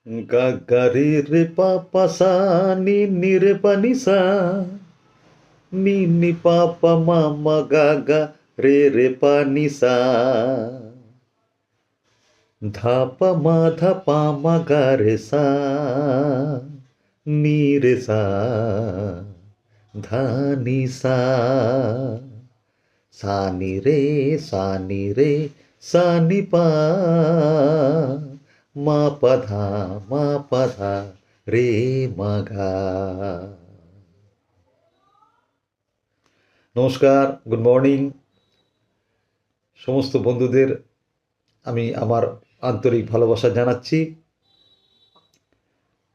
গা গা রে রে পা পা সা নি নি রে পা নি সা নি নি পা পা মা মা গা গা রে রে পা নি সা ধা পা মা ধা পা মা গা রে সা নি রে সা ধা নি সা সা নি রে সা নি রে সা নি পা মা পা ধা রে মা গা। নমস্কার, গুড মর্নিং সমস্ত বন্ধুদের আমি আমার আন্তরিক ভালোবাসা জানাচ্ছি।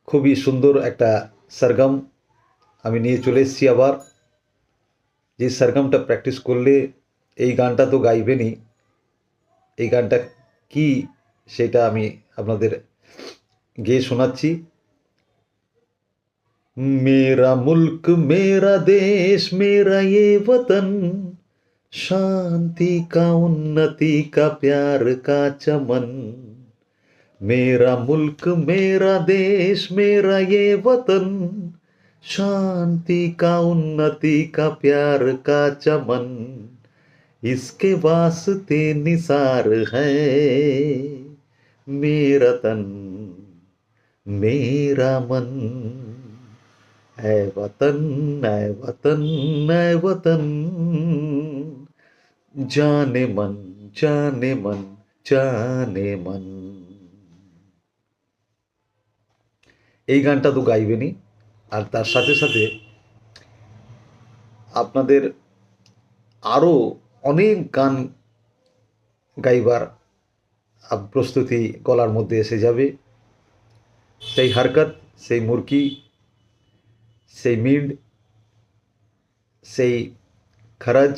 খুবই সুন্দর একটা সরগম আমি নিয়ে চলে এসেছি আবার। যে সরগমটা প্র্যাকটিস করলে এই গানটা তো গাইবেনই, এই গানটা কি সেটা আমি আপনাদের গেয়ে শোনাচ্ছি। मेरा मुल्क मेरा देश मेरा ये वतन, शांति का उन्नति का प्यार का चमन। मेरा मुल्क मेरा देश मेरा ये वतन, शांति का उन्नति का प्यार का चमन। इसके वास्ते निसार है मेरा तन मेरा मन। ऐ वतन ऐ वतन ऐ वतन, जाने मन जाने मन জানে মন। এই গানটা তো গাইবেনই, আর তার সাথে সাথে আপনাদের আরও অনেক গান গাইবার প্রস্তুতি গলার মধ্যে এসে যাবে। সেই হারকত, সেই মুরকি, সেই মিড, সেই খরচ,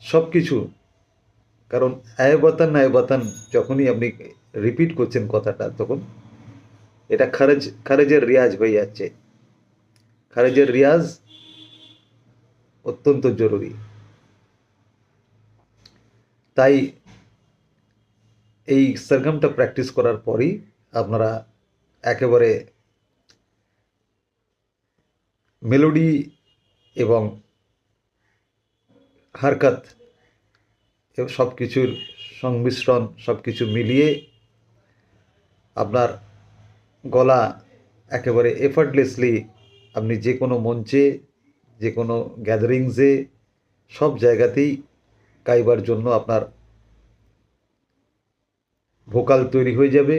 সব কিছু। কারণ আয় বতন যখনই আপনি রিপিট করছেন কথাটা, তখন এটা খারেজের রিয়াজ হয়ে যাচ্ছে। খারেজের রিয়াজ অত্যন্ত জরুরি। তাই এই সরগমটা প্র্যাকটিস করার পরই আপনারা একেবারে মেলোডি এবং হারকত সব কিছুর সংমিশ্রণ, সব কিছু মিলিয়ে আপনার গলা একেবারে এফার্টলেসলি আপনি যে কোনো মঞ্চে, যে কোনো গ্যাদারিংসে, সব জায়গাতেই গাইবার জন্য আপনার ভোকাল তৈরি হয়ে যাবে